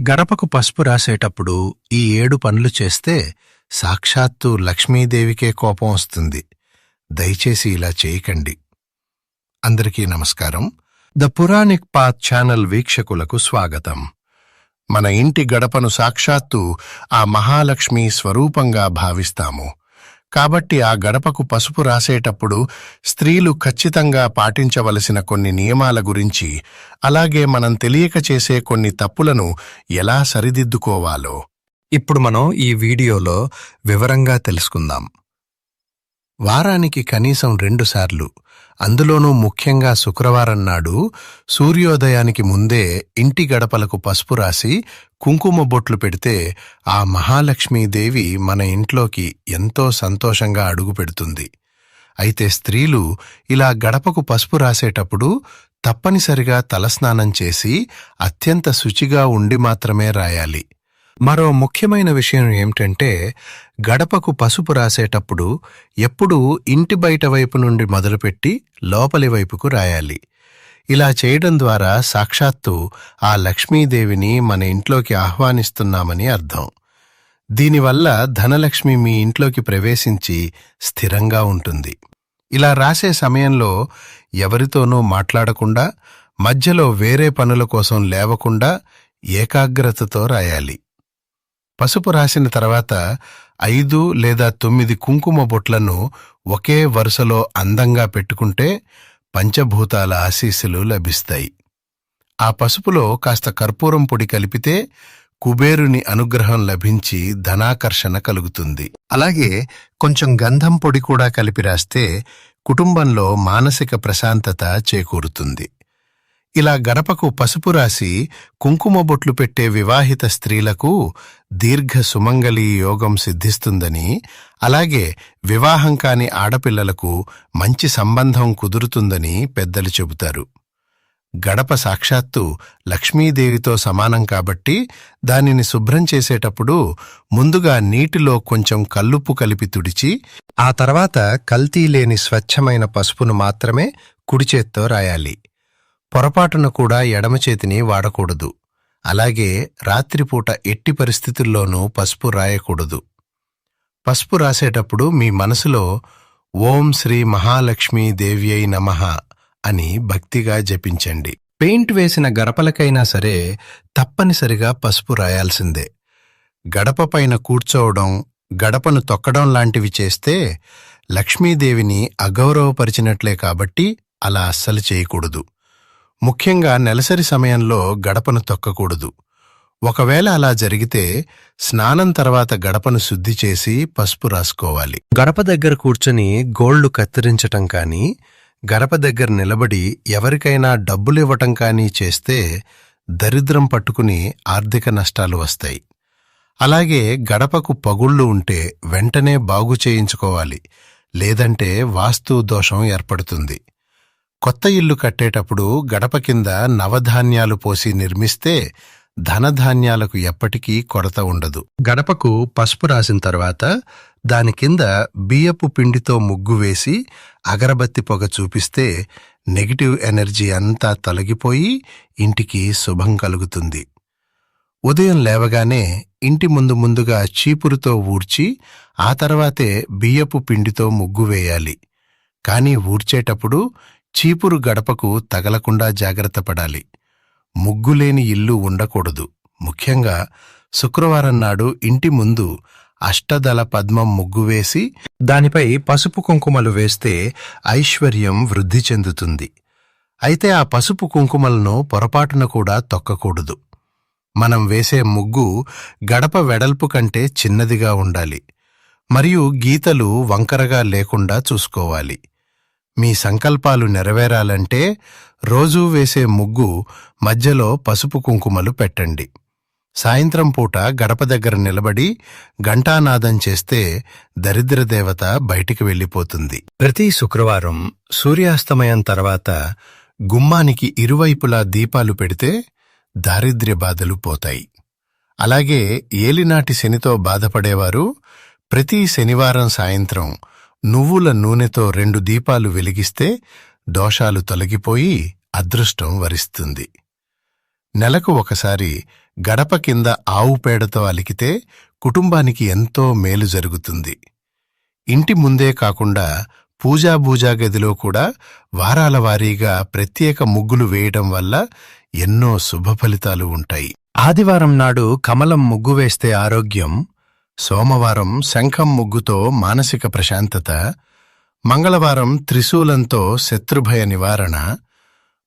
గడపకు పసుపు రాసేటప్పుడు ఈ 7 పనులు చేస్తే సాక్షాత్తు లక్ష్మీదేవికే కోపం వస్తుంది. దయచేసి ఇలా చేయకండి. అందరికీ నమస్కారం. ద పురాణిక్ పాత్ ఛానల్ వీక్షకులకు స్వాగతం. మన ఇంటి గడపను సాక్షాత్తు ఆ మహాలక్ష్మి స్వరూపంగా భావిస్తాము. కాబట్టి ఆ గడపకు పసుపు రాసేటప్పుడు స్త్రీలు ఖచ్చితంగా పాటించవలసిన కొన్ని నియమాల గురించి, అలాగే మనం తెలియక చేసే కొన్ని తప్పులను ఎలా సరిదిద్దుకోవాలో ఇప్పుడు మనం ఈ వీడియోలో వివరంగా తెలుసుకుందాం. వారానికి కనీసం 2 సార్లు, అందులోనూ ముఖ్యంగా శుక్రవారం నాడు సూర్యోదయానికి ముందే ఇంటి గడపలకు పసుపు రాసి కుంకుమ బొట్లు పెడితే ఆ మహాలక్ష్మీదేవి మన ఇంట్లోకి ఎంతో సంతోషంగా అడుగుపెడుతుంది. అయితే స్త్రీలు ఇలా గడపకు పసుపు రాసేటప్పుడు తప్పనిసరిగా తలస్నానం చేసి అత్యంత శుచిగా ఉండి మాత్రమే రాయాలి. మరో ముఖ్యమైన విషయం ఏమిటంటే, గడపకు పసుపు రాసేటప్పుడు ఎప్పుడూ ఇంటి బయట వైపు నుండి మొదలుపెట్టి లోపలి వైపుకు రాయాలి. ఇలా చేయడం ద్వారా సాక్షాత్తు ఆ లక్ష్మీదేవిని మన ఇంట్లోకి ఆహ్వానిస్తున్నామని అర్థం. దీనివల్ల ధనలక్ష్మి మీ ఇంట్లోకి ప్రవేశించి స్థిరంగా ఉంటుంది. ఇలా రాసే సమయంలో ఎవరితోనూ మాట్లాడకుండా, మధ్యలో వేరే పనుల కోసం లేవకుండా ఏకాగ్రతతో రాయాలి. పసుపు రాసిన తర్వాత 5 లేదా 9 కుంకుమ బొట్లను ఒకే వరుసలో అందంగా పెట్టుకుంటే పంచభూతాల ఆశీస్సులు లభిస్తాయి. ఆ పసుపులో కాస్త కర్పూరం పొడి కలిపితే కుబేరుని అనుగ్రహం లభించి ధనాకర్షణ కలుగుతుంది. అలాగే కొంచెం గంధం పొడి కూడా కలిపి రాస్తే కుటుంబంలో మానసిక ప్రశాంతత చేకూరుతుంది. ఇలా గడపకు పసుపు రాసి కుంకుమ బొట్లు పెట్టే వివాహిత స్త్రీలకు దీర్ఘ సుమంగళీ యోగం సిద్ధిస్తుందని, అలాగే వివాహం కాని ఆడపిల్లలకు మంచి సంబంధం కుదురుతుందని పెద్దలు చెబుతారు. గడప సాక్షాత్తు లక్ష్మీదేవితో సమానం కాబట్టి దానిని శుభ్రం చేసేటప్పుడు ముందుగా నీటిలో కొంచెం కల్లుప్పు కలిపి తుడిచి, ఆ తర్వాత కల్తీ లేని స్వచ్ఛమైన పసుపును మాత్రమే కుడిచేత్తో రాయాలి. పొరపాటున కూడా ఎడమ చేతిని వాడకూడదు. అలాగే రాత్రిపూట ఎట్టి పరిస్థితుల్లోనూ పసుపు రాయకూడదు. పసుపు రాసేటప్పుడు మీ మనసులో ఓం శ్రీ మహాలక్ష్మీ దేవ్యై నమః అని భక్తిగా జపించండి. పెయింట్ వేసిన గడపలకైనా సరే తప్పనిసరిగా పసుపు రాయాల్సిందే. గడప పైన కూర్చోవడం, గడపను తొక్కడం లాంటివి చేస్తే లక్ష్మీదేవిని అగౌరవపరిచినట్లే కాబట్టి అలా అస్సలు చేయకూడదు. ముఖ్యంగా నెలసరి సమయంలో గడపను తొక్కకూడదు. ఒకవేళ అలా జరిగితే స్నానం తర్వాత గడపను శుద్ధి చేసి పసుపు రాసుకోవాలి. గడప దగ్గర కూర్చొని గోళ్లు కత్తిరించటం కానీ, గడప దగ్గర నిలబడి ఎవరికైనా డబ్బులివ్వటం కానీ చేస్తే దరిద్రం పట్టుకుని ఆర్థిక నష్టాలు వస్తాయి. అలాగే గడపకు పగుళ్లు ఉంటే వెంటనే బాగు చేయించుకోవాలి, లేదంటే వాస్తు దోషం ఏర్పడుతుంది. కొత్త ఇల్లు కట్టేటప్పుడు గడప కింద నవధాన్యాలు పోసి నిర్మిస్తే ధనధాన్యాలకు ఎప్పటికీ కొరత ఉండదు. గడపకు పసుపు రాసిన తర్వాత దాని కింద బియ్యపు పిండితో ముగ్గు వేసి అగరబత్తి పొగ చూపిస్తే నెగిటివ్ ఎనర్జీ అంతా తొలగిపోయి ఇంటికి శుభం కలుగుతుంది. ఉదయం లేవగానే ఇంటి ముందుగా చీపురుతో ఊడ్చి ఆ తర్వాతే బియ్యపు పిండితో ముగ్గు వేయాలి. కానీ ఊడ్చేటప్పుడు చీపురు గడపకు తగలకుండా జాగ్రత్త పడాలి. ముగ్గులేని ఇల్లు ఉండకూడదు. ముఖ్యంగా శుక్రవారం నాడు ఇంటి ముందు అష్టదళ పద్మం ముగ్గు వేసి దానిపై పసుపు కుంకుమలు వేస్తే ఐశ్వర్యం వృద్ధి చెందుతుంది. అయితే ఆ పసుపు కుంకుమలను పొరపాటున కూడా తొక్కకూడదు. మనం వేసే ముగ్గు గడప వెడల్పు కంటే చిన్నదిగా ఉండాలి. మరియు గీతలు వంకరగా లేకుండా చూసుకోవాలి. మీ సంకల్పాలు నెరవేరాలంటే రోజూ వేసే ముగ్గు మధ్యలో పసుపు కుంకుమలు పెట్టండి. సాయంత్రం పూట గడప దగ్గర నిలబడి ఘంటానాదం చేస్తే దరిద్రదేవత బయటికి వెళ్ళిపోతుంది. ప్రతి శుక్రవారం సూర్యాస్తమయం తర్వాత గుమ్మానికి ఇరువైపులా దీపాలు పెడితే దారిద్ర్య బాధలు పోతాయి. అలాగే ఏలినాటి శనితో బాధపడేవారు ప్రతి శనివారం సాయంత్రం నువ్వుల నూనెతో 2 దీపాలు వెలిగిస్తే దోషాలు తొలగిపోయి అదృష్టం వరిస్తుంది. నెలకు ఒకసారి గడప కింద ఆవు పేడతో అలికితే కుటుంబానికి ఎంతో మేలు జరుగుతుంది. ఇంటి ముందే కాకుండా పూజాబూజా గదిలో కూడా వారాల వారీగా ప్రత్యేక ముగ్గులు వేయడం వల్ల ఎన్నో శుభఫలితాలు ఉంటాయి. ఆదివారం నాడు కమలం ముగ్గు వేస్తే ఆరోగ్యం, సోమవారం శంఖం ముగ్గుతో మానసిక ప్రశాంతత, మంగళవారం త్రిశూలంతో శత్రుభయ నివారణ,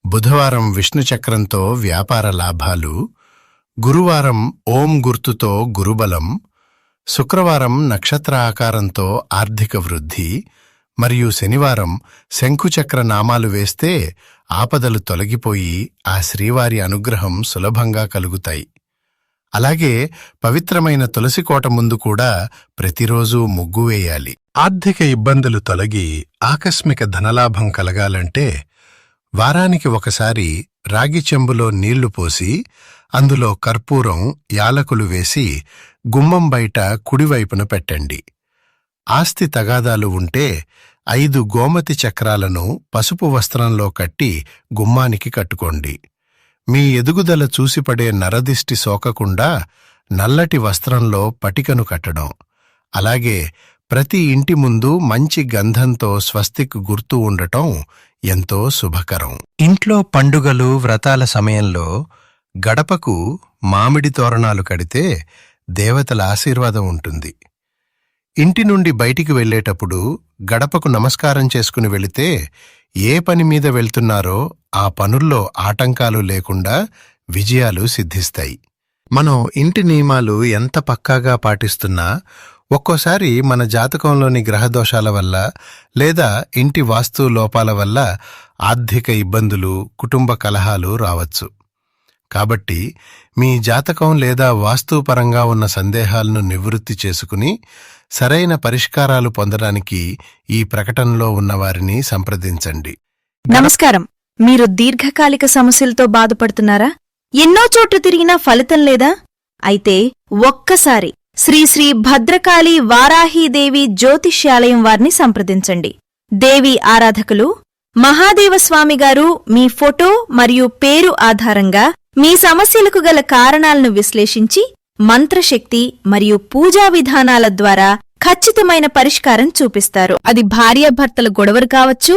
బుధవారం విష్ణుచక్రంతో వ్యాపార లాభాలు, గురువారం ఓం గుర్తుతో గురుబలం, శుక్రవారం నక్షత్ర ఆకారంతో ఆర్థిక వృద్ధి మరియు శనివారం శంఖుచక్ర నామాలు వేస్తే ఆపదలు తొలగిపోయి ఆ శ్రీవారి అనుగ్రహం సులభంగా కలుగుతాయి. అలాగే పవిత్రమైన తులసికోట ముందు కూడా ప్రతిరోజూ ముగ్గు వేయాలి. ఆర్థిక ఇబ్బందులు తొలగి ఆకస్మిక ధనలాభం కలగాలంటే వారానికి ఒకసారి రాగి చెంబులో నీళ్లు పోసి అందులో కర్పూరం, యాలకులు వేసి గుమ్మం బయట కుడివైపున పెట్టండి. ఆస్తి తగాదాలు ఉంటే 5 గోమతి చక్రాలను పసుపు వస్త్రంలో కట్టి గుమ్మానికి కట్టుకోండి. మీ ఎదుగుదల చూసిపడే నరదిష్టి సోకకుండా నల్లటి వస్త్రంలో పటికను కట్టడం, అలాగే ప్రతి ఇంటి ముందు మంచి గంధంతో స్వస్తిక్ గుర్తు ఉండటం ఎంతో శుభకరం. ఇంట్లో పండుగలు, వ్రతాల సమయంలో గడపకు మామిడి తోరణాలు కడితే దేవతల ఆశీర్వాదం ఉంటుంది. ఇంటి నుండి బయటికి వెళ్లేటప్పుడు గడపకు నమస్కారం చేసుకుని వెళితే ఏ పని మీద వెళ్తున్నారో ఆ పనుల్లో ఆటంకాలు లేకుండా విజయాలు సిద్ధిస్తాయి. మనం ఇంటి నియమాలు ఎంత పక్కాగా పాటిస్తున్నా ఒక్కోసారి మన జాతకంలోని గ్రహదోషాల వల్ల లేదా ఇంటి వాస్తు లోపాల వల్ల ఆర్థిక ఇబ్బందులు, కుటుంబ కలహాలు రావచ్చు. కాబట్టి మీ జాతకం లేదా వాస్తుపరంగా ఉన్న సందేహాలను నివృత్తి చేసుకుని సరైన పరిష్కారాలు పొందడానికి ఈ ప్రకటనలో ఉన్నవారిని సంప్రదించండి. నమస్కారం. మీరు దీర్ఘకాలిక సమస్యలతో బాధపడుతున్నారా? ఎన్నో చోట్ల తిరిగినా ఫలితం లేదా? అయితే ఒక్కసారి శ్రీ శ్రీ భద్రకాళి వారాహీదేవి జ్యోతిష్యాలయం వారిని సంప్రదించండి. దేవి ఆరాధకులు మహాదేవస్వామిగారు మీ ఫోటో మరియు పేరు ఆధారంగా మీ సమస్యలకు గల కారణాలను విశ్లేషించి మంత్రశక్తి మరియు పూజా విధానాల ద్వారా ఖచ్చితమైన పరిష్కారం చూపిస్తారు. అది భార్యాభర్తల గొడవలు కావచ్చు,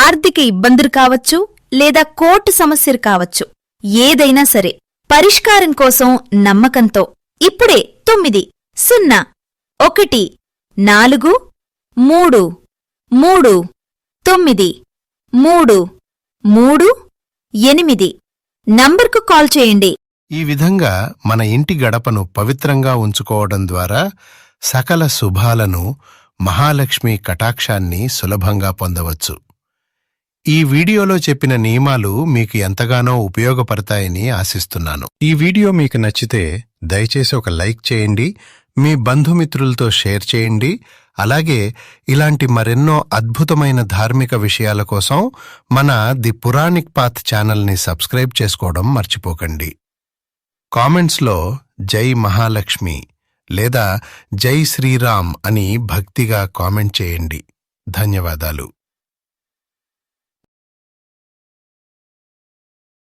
ఆర్థిక ఇబ్బందులు కావచ్చు, లేదా కోర్టు సమస్యలు కావచ్చు. ఏదైనా సరే పరిష్కారం కోసం నమ్మకంతో ఇప్పుడే 90143393338 నంబర్కు కాల్ చేయండి. ఈ విధంగా మన ఇంటి గడపను పవిత్రంగా ఉంచుకోవడం ద్వారా సకల శుభాలను, మహాలక్ష్మి కటాక్షాన్ని సులభంగా పొందవచ్చు. ఈ వీడియోలో చెప్పిన నియమాలు మీకు ఎంతగానో ఉపయోగపడతాయని ఆశిస్తున్నాను. ఈ వీడియో మీకు నచ్చితే దయచేసి ఒక లైక్ చేయండి, మీ బంధుమిత్రులతో షేర్ చేయండి. అలాగే ఇలాంటి మరెన్నో అద్భుతమైన ధార్మిక విషయాల కోసం మన ది పురాణిక్ పాత్ ఛానల్ని సబ్స్క్రైబ్ చేసుకోవడం మర్చిపోకండి. కామెంట్స్లో జై మహాలక్ష్మి లేదా జై శ్రీరామ్ అని భక్తిగా కామెంట్ చేయండి. ధన్యవాదాలు.